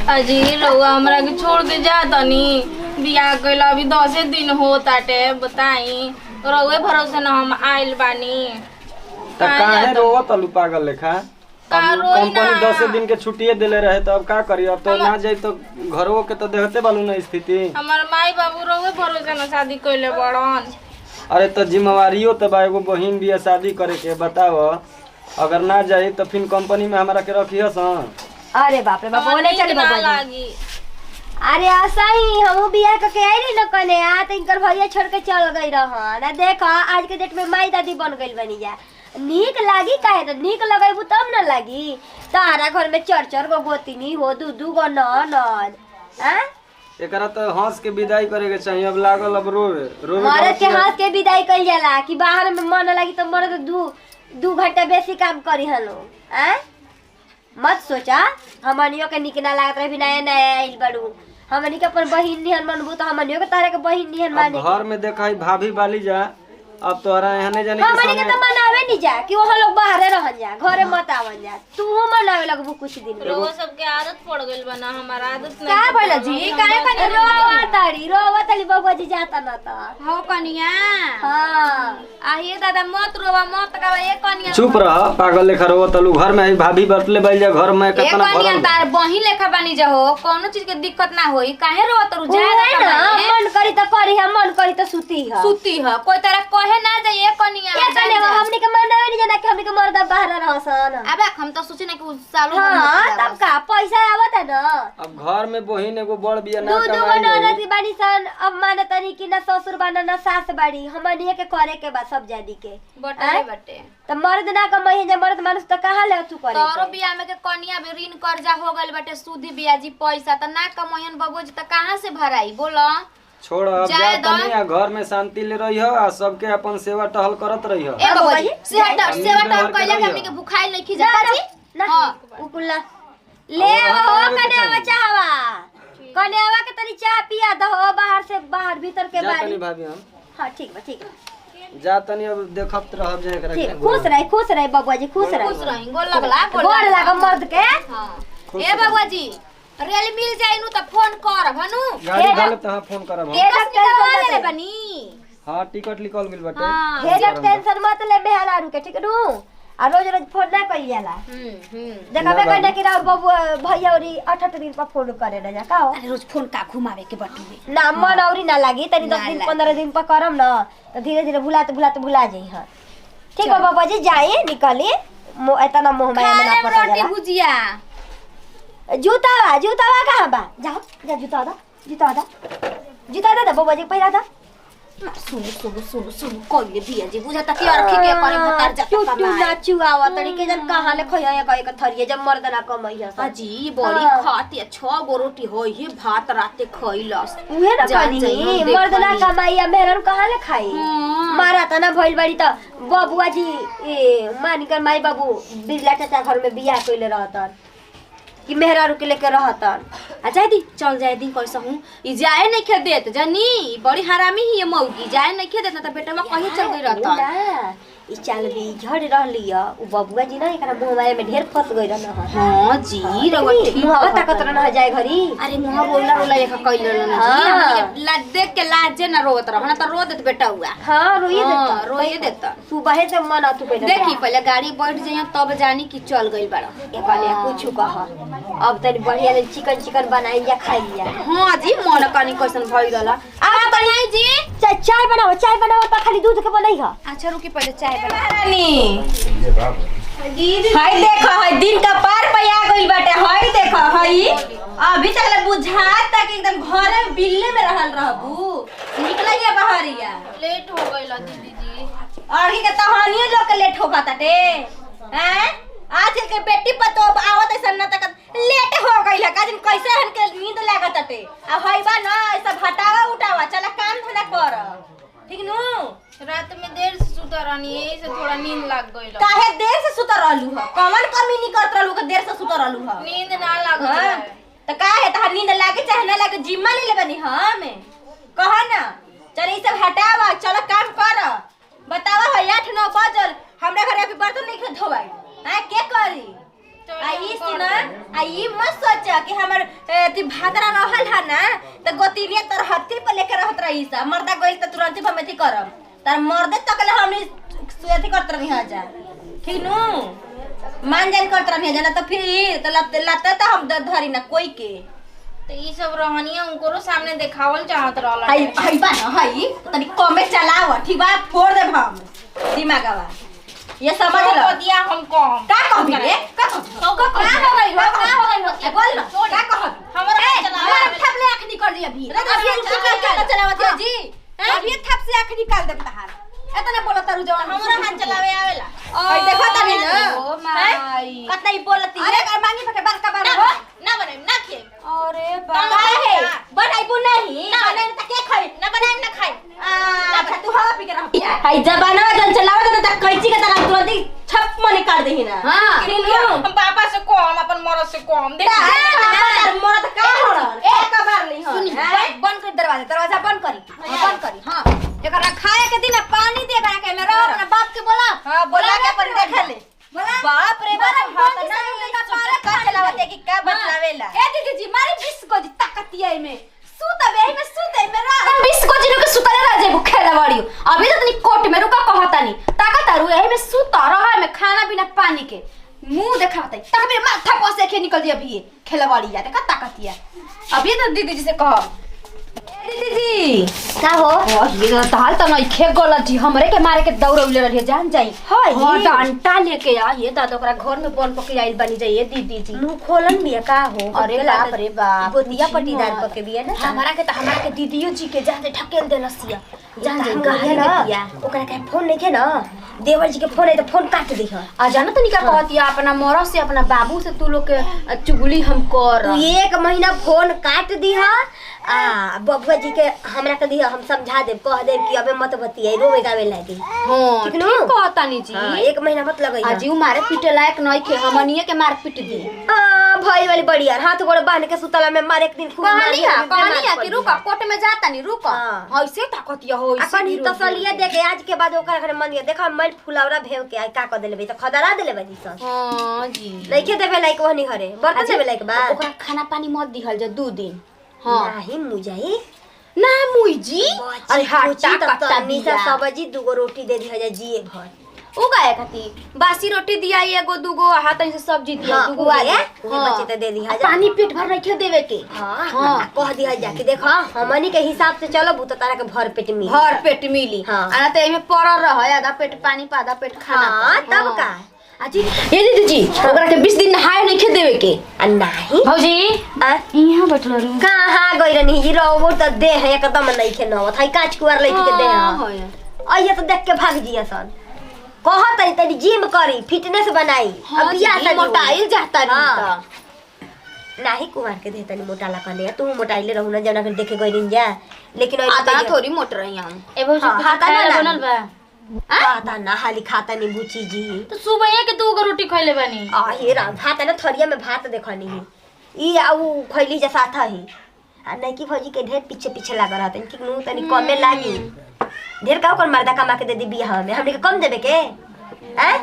अजी लोग हमरा के छोड़ के जा तनी बियाह कइला अभी 10 दिन हो ताटे बताई रउए भरोसे न हम आइल बानी त काहे रोवत अलू पागल लेखा कंपनी 10 दिन के छुट्टिए देले रहे तो अब का करी अब तो ना जाई तो घरवो के तो देखते बालू ना स्थिति हमर माई बाबू रउए भरोसे न शादी कइले बड़न। अरे तो जिम्मेवारियो तो बा एगो बहिन भी शादी करे के बताव अगर ना जाई तो फिर कंपनी में हमरा के रखियो सन। अरे बाप रे बाप बोले चल बाबा लागी अरे ऐसा ही हम बियाह करके आई न कने आ त इनकर भैया छोड़ के चल गई रहन ना देख आज के डेट में माई दादी बन गइल बनी जा नीक लागी काहे तो नीक लगेबू तब न लागी तारा घर में चार गो गोतिनी हो दू गो ननद हैं एकरा तो हंस के विदाई करे के चाहिए अब लागल अब रोवे मर्द के हंस के विदाई कइल जाला कि बाहर में मन लागी तो मर्द दू घंटा बेसी काम करी हलो हैं मत सोचा हमनियो के निक ना लागत रहे भी नया नया आइल बड़ू हमनी के अपन बहिन निहन मनबू तो हमनियो के तारे के बहिन निहन माने घर में देखा भाभी बाली जा अब तोरा यहाँ नहीं जाने हमनी के तो मनावे नहीं जा कि वहां लोग बाहर रहन जा घरे मत आवन जा तू मनावे लगबू कुछ दिन में लोग सब के आदत पड़ गइल बना हमार आदत नहीं का भइल जी काहे का रोवताली बाबा जी जाता ना त हो कनिया हां आइए दादा मत रोवा मत का ए कनिया चुप रह पागल लेखा रोवत अलू घर में भाभी बटले बैल जा घर में ए कितना कनिया भरल तार बहिन लेखा बानी जा हो कोनो चीज के दिक्कत ना होई काहे रोवत रु जा ना मन करी त करी हम मन करी त सुती ह सुती ह कोई तरह कहे ना जाए कनिया ये कने हमनी के मनावे नहीं जाना कि हमनी के मर्द बाहर रहसन अबे हम तो सोचे ना कि सालों हां तब का पैसा आवत है ना अब घर में बहिन एगो बड़ बिया ना दू कमाई ननद की बानी सन अब माने तनी कि ना ससुर बाना ना सास बाड़ी हमनी के करे के बा सब जानी के बटे बटे त मर्द ना कमाई जे मर्द मानुस त कहां ले तू करे तोरो बियाह में के कनिया भी ऋण कर्जा हो गइल बाटे सूदी ब्याजी पैसा त ना कमयन बाबूजी त कहां से भराई बोलो छोड़ अब जा तनी घर में शांति ले रही हो आ सबके अपन सेवा टहल करत रही हो ए बाबूजी सेवा टहल कइला के हमनी के भुखाइल नहीं खिजा जी हां उकुला ले आओ कने आवा चाहवा कने आवा के तनी चाय पिया दहो बाहर भीतर के जा बारी तनी भाभी हम हां ठीक बा जा तनी अब देखत रहब जे एकरा ठीक खुश रहे बाबूजी खुश रही गोल लगला गोड़ लाग मर्द के हां ए बाबूजी रेल मिल जाई नु त फोन कर भनु गाड़ी डाले त फोन करब हम एक टेंशन ले बनी हां टिकट निकल गेल बाटे हे टेंशन मत ले बेहाला रु के ठीक नु आ रोज फोन ना कइल जाला देखबे कहना कि राउर बाबू भैया औरी 8 दिन पर फोन करे ना जा का हो अरे रोज फोन का घुमावे के बटुए ना मन औरी ना लागी तनी 10 दिन 15 दिन पर करम ना तो धीरे धीरे भुला जाई ह ठीक है बाबा जी जाए निकली एतना मोह माया में ना पता रोटी भुजिया जूतावा कहां बा जाओ जा जूता दा बाबा जी पहिरा दा सुन कोई दिया जी बुझा तक और रखी के करे भतार जत तू कमाए नाचू आवा तड़ी के जन कहां ले खया कहे के थरिए जब मर्द ना कमैया हाजी बड़ी खाती 6 गो रोटी होई है भात राते खइलस उहे ना कनी मर्द ना कमाइया मेहरन कहां ले खाई मारा त ना भइल बाड़ी त बबुआ जी ए मानिकर माई बाबू बिरला चाचा घर में बियाह कइले रहतन कि मेहरारू के लेके रहतन आ जाए दी चल जाए दी कैसा हूं ई जाए नहीं खे देत जानी बड़ी हरामी ही है मौगी जाए नहीं खे देत ना त बेटा में कहीं चल गई रहता ई चाल भी झड़ रहली उ बबुआ जी ना एकरा मोबाइल में ढेर फंस गई रहन हां जी रवटी मुहावा ताकत रहन जाए घरी अरे मुहा रोला एक कइल रहन जी हमनी ला देख के लाजे ना रोत रह ना त रो देत बेटा हुआ हां रोइए देता सुबह से मन तू बेटा देखी पहले गाड़ी बैठ जाइए तब जानी कि चल गई बड़ा ए कहले कुछ कह अब तनी बढ़िया ले चिकन बनाई या खाई लिया हां जी मन कनी कैसन भई रहला आ बनाई जी चाय बनाओ त खाली दूध के बनाई ह अच्छा रुकी पहले चाय रानी हाय देखो हाय दिन का पार पे आ गइल बाटे हाय देखो हाय अभी तक ले बुझात तक एकदम घर में बिल्ले में रहल रहबू निकल गया बाहरिया लेट हो गइल दीदी जी और के कहानियों लोग के लेट होगा ताटे हैं आज के बेटी पतो आवत ऐसा न तक लेट हो गइल है काजन कैसे हन के नींद लागत ताटे अब हाय बा ना ऐसा हटावा उठावा चला काम धंधा कर ठीक नु रात में देर से सुता रहनी है से थोड़ा नींद लग गइल काहे देर से सुत रहलू ह कौन कमी नहीं करत रहलू के देर से सुत रहलू ह नींद ना लागत त काहे त नींद लागे चाहे ना लागे जिम्मा ले लेबनी हम कह ना चल ई सब हटावा चलो काम कर बतावा है 8-9 बजल हमरा घर अभी बर्तन नहीं धोवाई हां के करी आई सुना आई मत सोच कि हमर ती भादरा रहल है ना त गोतिनिया तर हत्ती पे लेके रहत रही सा मर्दा गइल त तुरंत भमेती करम तार मर्दे तकले हमनी सुयती करत रही हा जा ठीक नु मान जान करत रही जाना तो फिर त लते त हम धरी ना कोई के तो ई सब रहनिया उनको सामने देखावल चाहत रहल हाई हाई बा ना हाई तनी कमे चलाव ठीक बा फोड़ दे हम दिमागवा ये समझ लो दिया हम कम का कहबी रे का हो गई बोल ना का कहबी हमरा हमारा ठप ले आंख निकल रही अभी अभी चलावत है जी अभी ठप से आंख निकाल दे बाहर एतना बोलत तारू जवान हमरा हाथ चलावे आवेला ओए देखो तनी ना ओ माई कतई बोलती अरे कर मांगी फटे बड़का बार हो ना बने ना खे अरे बाबा है बनाइबो नहीं बनाई त के खाई ना बनाए ना खाए अच्छा तू हवा पी के रह हाय जबाना जन चलावत त कैची के तरह तुरंत छप मने काट देही ना हां हम पापा से कम अपन मरद से कम देख मरद का हो एक बार ली हो बंद कर दरवाजा बंद करी हां एकरा खाए के दिन पानी दे करा के मेरा अपना बाप के बोला हां बोला के पर देख ले बाप रे बाप हाथ ना का पारे का चलावत है कि का बतलावेला ए दीदी जी मारी 20 को जी ताकतिया में सूत बे में सूते मेरा 20 को जी के सुतले रह जे खेला वाड़ियो अभी तो तनी कोट में रुका कहता नहीं ताकत रु एही में सूत रहा में खाना बिना पानी के मुंह देखावत है तक मेरे माथा पर से के निकल जी अभी खेला वाड़ी जाते का ताकतिया अभी तो दीदी जी से कह दीदी जी का हो ये ताल त नहीं खे गलत जी हमरे के मारे के दौड़ौले रहिए जान जाई हां डंटा लेके आ ये दादा ओकरा घर में बन पके आइल बनी जाइए दीदी जी मुंह खोलन बिया का हो अरे बाप रे बाप गोतिया पटीदार पके बिया ना हमरा के दीदियो जी के जाते ठकेल देलसिया जान जान कहे ना ओकरा के फोन नहीं के ना देवर जी के फोन है तो फोन काट दी है आ जाना तनी का कहतिया अपना मोरा से अपना बाबू से तू लोग के चुगली हम कर तू एक महीना फोन काट दी है आ बबुआ जी के हमरा के दी हम समझा दे कह दे कि अबे मत बतियाई रोवे गावे लागी हां ठीक कहता नी जी हां एक महीना मत लगई आ जी मारे पीटे लायक नहीं के हमनिए के मार पीट दी भाई वाली बढ़िया हाथ गोड़ बांध के सुतला में मारे एक दिन खूब कहानिया कि रुका कोट में जाता नी रुका ऐसे ताकतिया हो अपन तसलिया दे के आज के बाद ओकर घर मन देखा मैल फुलावरा भेव के का क देले त खदरा देले बदी सन हां जी लइके देबे लाइक वहनी हरे बर्तन देबे लाइक बा ओकरा खाना पानी मत दिहल जा 2 दिन हां नाही मुजाई ना मुई जी अरे हाटा कट्टा नीसा सब्जी दूगो रोटी दे दी हजा जिए भर उ गाय खाती बासी रोटी दिया एगो दूगो हाथन से सब्जी दिया दूगो आगे बच्चे त दे दी हजा पानी पेट भर नहीं देवे के हां कह दी हजा कि देखो हमनी के हिसाब से चलो बु त तारा के भर पेट मिली आना त एमे पड़ल रह आधा पेट पानी पा आधा पेट खाना हां तब का अजी ये दीदी जी ओकरा के 20 दिन नहाए नहीं खे देवे के नहीं भौजी यहां बैठल रही कहां गइल नहीं ही रोबो त दे है एकदम नहीं खे न थाई काच कुआर लइट के दे है आइए तो देख के भाग जिया सन कहत है तनी जिम करी फिटनेस बनाई अब बियाह से मोटाइल जाता नहीं नहीं कुमार के दे तनी मोटाला कने तू मोटाइले रहू ना जना के देखे गइल जा लेकिन आता थोड़ी मोट रही हम ए भौजी खाता ना बनल बा खाता ना हाली खाता नहीं बुची जी तो सुबह के 2 गो रोटी खइले बानी आ हे राम भात ना थरिया में भात देखनी ई आउ खइली जा साथा ही आ नहीं की भौजी के ढेर पीछे पीछे लाग रहत कि नु तनी कमे लागी ढेर का ओकर मर्दा कमा के दे दी बियाह में हमनी के कम देबे के हैं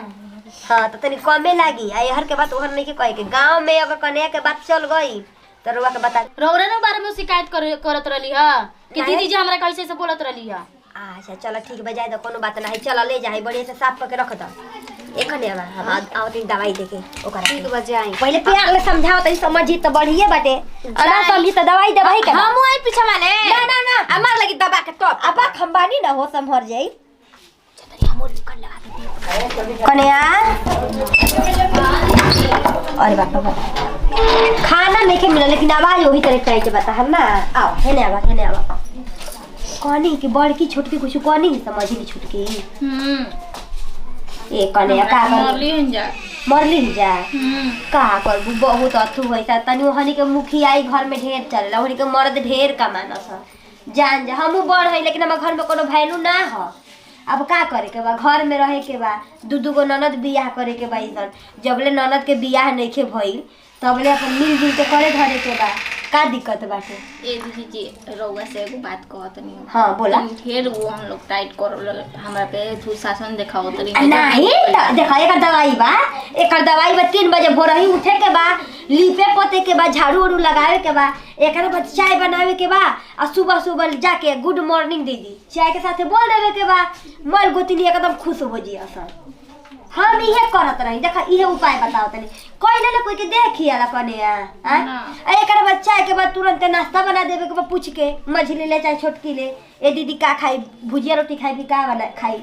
हां तो तनी कमे लागी आ हर के बात ओहर नहीं के कहे के गांव में अगर कन्या के बात चल गई तो रुआ के बता रौरे ने बारे में शिकायत करत रहली ह कि दीदी जी हमरा कैसे से बोलत रहली ह अच्छा चलो ठीक बजाय दो कोनो बात नहीं चल ले जाए बढ़िया से साफ करके रख दो एखने हम आवती दवाई देके ओकरा ठीक बजाई पहले प्यार ले समझाओ तनी समझी तो बढ़िया बाटे अना समझी तो दवाई दवाई के हम आई पीछे माने ना अमर लगी दबा के तो अब खंबानी ना हो संभर जाई चतरी हमर निकल लगा दे कन्या अरे बाप रे खाना नहीं के मिला लेकिन आवाज वही तरह चाहिए बता हम ना आओ हेने आवा कहानी की बड़की छोटकी कुछ कहानी ही समझ ली छोटकी ए कन्या का मरली जा का कर बहुत अथु होइसा तनी हनी के मुखियाई घर में ढेर चलेला हनी के मर्द ढेर कमानस जान जा हमहू बड़ है लेकिन हम घर में कोनो वैल्यू ना हो अब का करे के बा घर में रहे के बा दू गो ननद बियाह करे के बा इधर जबले ननद के बियाह नहीं के भइल तबले अपन मिलजुल के करे धरे के बा का दिक्कत बाटे? ए दीदी जी रउआ से एगो बात कहत नहीं। हाँ बोला। फिर वो हम लोग टाइट कर हमरा पे शासन दिखाओ तरी नहीं देखा एकर दवाई बा, एकर दवाई बा 3 बजे भोर ही उठे के बा, लीपे पोते के बा, झाड़ू उड़ू लगावे के बा, एकर बाद चाय बनावे के बा, और सुबह सुबह जाके गुड मॉर्निंग दीदी चाय के साथे बोल देवे के बा, मल गोतनी एकदम खुश हो जी असन। हम इहे करत रही, देखा इहे उपाय बताओ तनी कोई ना कोई के देखिया ला कने आ एकर बाद चाय के बाद तुरंत नाश्ता बना देवे के बा, पूछ के मझली ले चाहे छोटकी ले, ए दीदी का खाई, भुजिया रोटी खाई भी का बना खाई,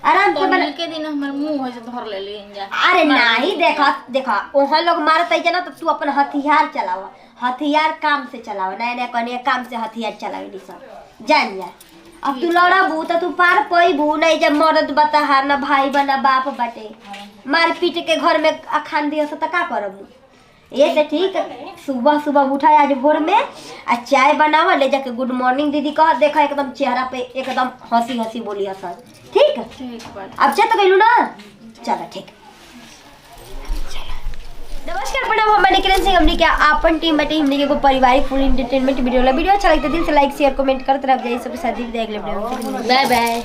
आराम से बना के दिन हमर मुंह होय से धर ले लेंगे। अरे नहीं देखा ओहा लोग मारत है ना, तो तू अपन हथियार चलावा, हथियार काम से चलावा, नया नया कने काम से हथियार चलावे सब जान जा। अब तू लड़बू तो तू पार पैबू नहीं, जब मर्द बता ना भाई बना बाप बाटे, मार पीट के घर में अखान दिया तो का करबू? ये से ठीक सुबह सुबह उठा आज भोर में आ चाय बनावा, ले जाके गुड मॉर्निंग दीदी कह, देखा एकदम चेहरा पे एकदम हंसी हंसी बोली हसन। ठीक अब चल तो गइलू ना, चलो ठीक। नमस्कार प्रणाम, हम निकिरण सिंह, हमने क्या आपन टीम बटे हमने को पारिवारिक फुल एंटरटेनमेंट वीडियो अच्छा लगता है दिल से लाइक शेयर कमेंट करते रह जाइए, सबके साथ देख ले। Bye by.